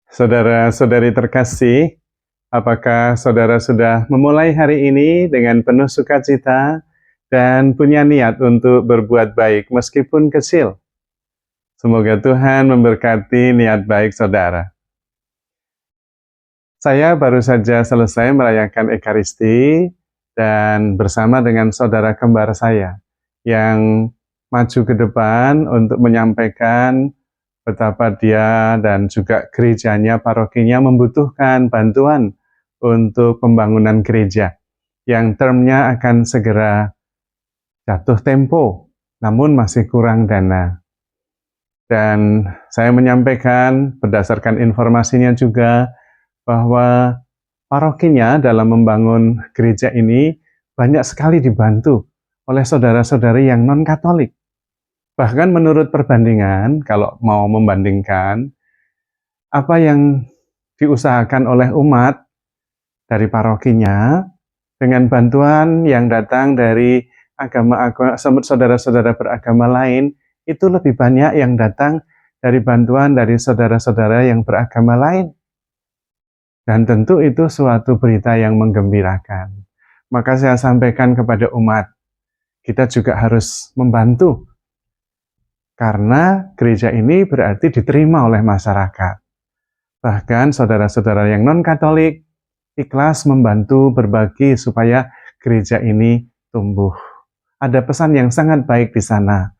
Saudara-saudari terkasih, apakah saudara sudah memulai hari ini dengan penuh sukacita dan punya niat untuk berbuat baik meskipun kecil? Semoga Tuhan memberkati niat baik saudara. Saya baru saja selesai merayakan Ekaristi dan bersama dengan saudara kembar saya yang maju ke depan untuk menyampaikan betapa dia dan juga gerejanya, parokinya membutuhkan bantuan untuk pembangunan gereja yang termnya akan segera jatuh tempo, namun masih kurang dana. Dan saya menyampaikan berdasarkan informasinya juga bahwa parokinya dalam membangun gereja ini banyak sekali dibantu oleh saudara-saudari yang non-Katolik. Bahkan menurut perbandingan, kalau mau membandingkan, apa yang diusahakan oleh umat dari parokinya dengan bantuan yang datang dari saudara-saudara beragama lain, itu lebih banyak yang datang dari bantuan dari saudara-saudara yang beragama lain. Dan tentu itu suatu berita yang menggembirakan. Maka saya sampaikan kepada umat, kita juga harus membantu. Karena gereja ini berarti diterima oleh masyarakat. Bahkan saudara-saudara yang non-Katolik ikhlas membantu berbagi supaya gereja ini tumbuh. Ada pesan yang sangat baik di sana,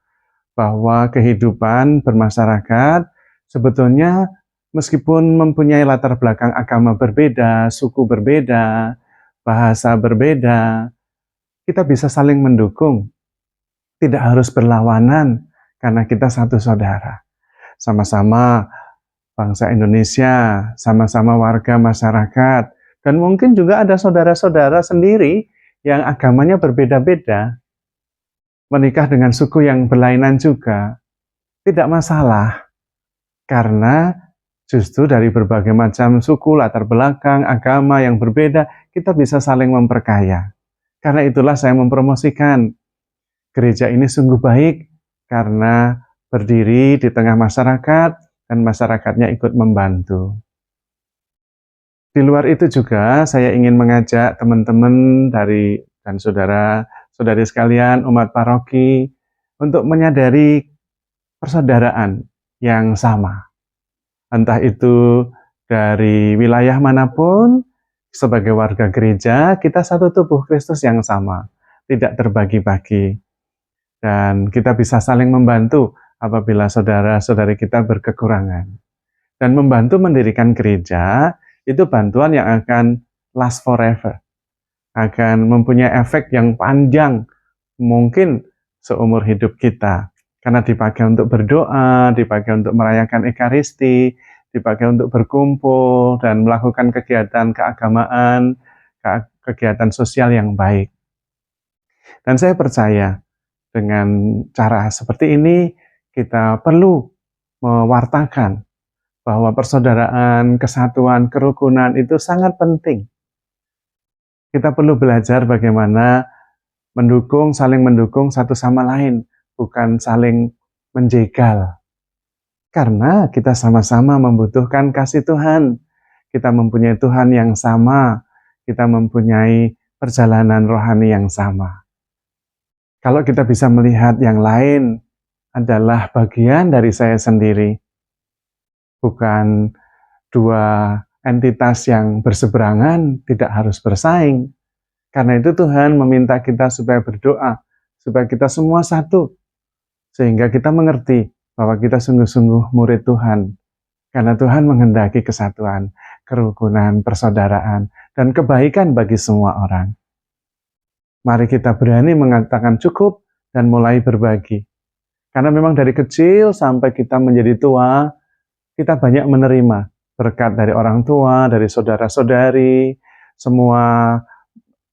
bahwa kehidupan bermasyarakat sebetulnya meskipun mempunyai latar belakang agama berbeda, suku berbeda, bahasa berbeda, kita bisa saling mendukung. Tidak harus berlawanan, karena kita satu saudara. Sama-sama bangsa Indonesia, sama-sama warga masyarakat, dan mungkin juga ada saudara-saudara sendiri yang agamanya berbeda-beda, menikah dengan suku yang berlainan juga, tidak masalah, karena justru dari berbagai macam suku, latar belakang, agama yang berbeda, kita bisa saling memperkaya. Karena itulah saya mempromosikan gereja ini sungguh baik, karena berdiri di tengah masyarakat, dan masyarakatnya ikut membantu. Di luar itu juga saya ingin mengajak teman-teman dan saudara-saudari sekalian, umat paroki, untuk menyadari persaudaraan yang sama. Entah itu dari wilayah manapun, sebagai warga gereja, kita satu tubuh Kristus yang sama, tidak terbagi-bagi. Dan kita bisa saling membantu apabila saudara-saudari kita berkekurangan. Dan membantu mendirikan gereja, itu bantuan yang akan last forever. Akan mempunyai efek yang panjang, mungkin seumur hidup kita. Karena dipakai untuk berdoa, dipakai untuk merayakan Ekaristi, dipakai untuk berkumpul, dan melakukan kegiatan keagamaan, kegiatan sosial yang baik. Dan saya percaya, dengan cara seperti ini, kita perlu mewartakan bahwa persaudaraan, kesatuan, kerukunan itu sangat penting. Kita perlu belajar bagaimana saling mendukung satu sama lain, bukan saling menjegal. Karena kita sama-sama membutuhkan kasih Tuhan. Kita mempunyai Tuhan yang sama, kita mempunyai perjalanan rohani yang sama. Kalau kita bisa melihat yang lain adalah bagian dari saya sendiri, bukan dua entitas yang berseberangan, tidak harus bersaing. Karena itu Tuhan meminta kita supaya berdoa, supaya kita semua satu, sehingga kita mengerti bahwa kita sungguh-sungguh murid Tuhan. Karena Tuhan menghendaki kesatuan, kerukunan, persaudaraan, dan kebaikan bagi semua orang. Mari kita berani mengatakan cukup dan mulai berbagi. Karena memang dari kecil sampai kita menjadi tua, kita banyak menerima berkat dari orang tua, dari saudara-saudari, semua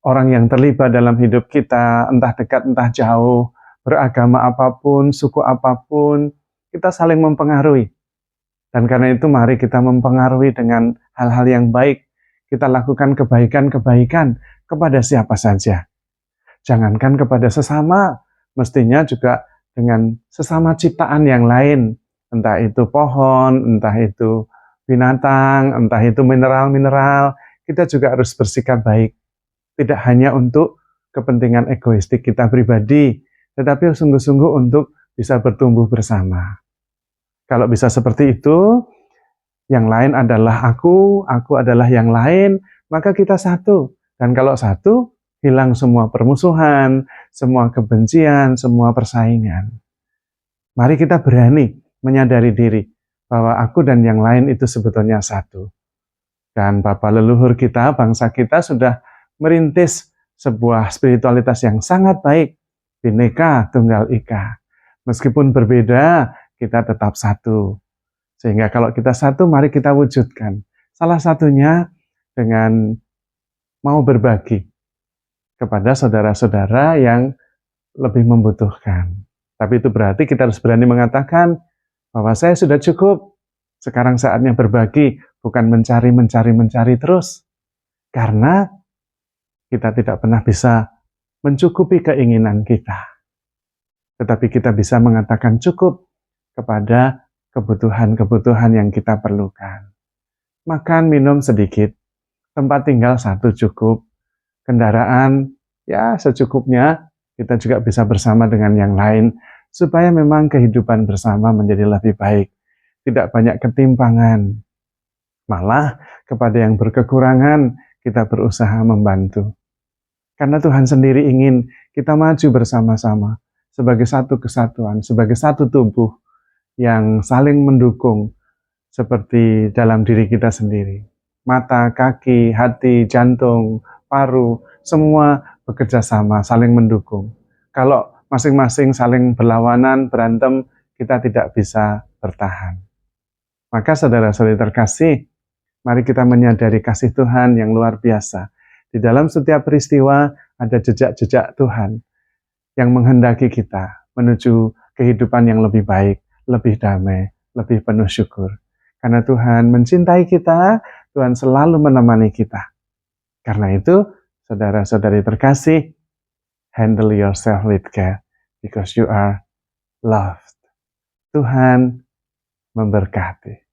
orang yang terlibat dalam hidup kita, entah dekat, entah jauh, beragama apapun, suku apapun, kita saling mempengaruhi. Dan karena itu mari kita mempengaruhi dengan hal-hal yang baik. Kita lakukan kebaikan-kebaikan kepada siapa saja. Jangankan kepada sesama, mestinya juga dengan sesama ciptaan yang lain. Entah itu pohon, entah itu binatang, entah itu mineral-mineral, kita juga harus bersikap baik. Tidak hanya untuk kepentingan egoistik kita pribadi, tetapi sungguh-sungguh untuk bisa bertumbuh bersama. Kalau bisa seperti itu, yang lain adalah aku adalah yang lain, maka kita satu. Dan kalau satu, hilang semua permusuhan, semua kebencian, semua persaingan. Mari kita berani menyadari diri bahwa aku dan yang lain itu sebetulnya satu. Dan Bapak leluhur kita, bangsa kita sudah merintis sebuah spiritualitas yang sangat baik, Bhinneka Tunggal Ika. Meskipun berbeda, kita tetap satu. Sehingga kalau kita satu, mari kita wujudkan. Salah satunya dengan mau berbagi kepada saudara-saudara yang lebih membutuhkan. Tapi itu berarti kita harus berani mengatakan bahwa saya sudah cukup. Sekarang saatnya berbagi, bukan mencari terus. Karena kita tidak pernah bisa mencukupi keinginan kita. Tetapi kita bisa mengatakan cukup kepada kebutuhan-kebutuhan yang kita perlukan. Makan, minum sedikit, tempat tinggal satu cukup, kendaraan ya secukupnya, kita juga bisa bersama dengan yang lain, supaya memang kehidupan bersama menjadi lebih baik. Tidak banyak ketimpangan. Malah kepada yang berkekurangan, kita berusaha membantu. Karena Tuhan sendiri ingin kita maju bersama-sama, sebagai satu kesatuan, sebagai satu tubuh, yang saling mendukung, seperti dalam diri kita sendiri. Mata, kaki, hati, jantung, paru, semua bekerja sama, saling mendukung. Kalau masing-masing saling berlawanan, berantem, kita tidak bisa bertahan. Maka saudara-saudari terkasih, mari kita menyadari kasih Tuhan yang luar biasa. Di dalam setiap peristiwa ada jejak-jejak Tuhan yang menghendaki kita menuju kehidupan yang lebih baik, lebih damai, lebih penuh syukur. Karena Tuhan mencintai kita, Tuhan selalu menemani kita. Karena itu, saudara-saudari terkasih, handle yourself with care, because you are loved. Tuhan memberkati.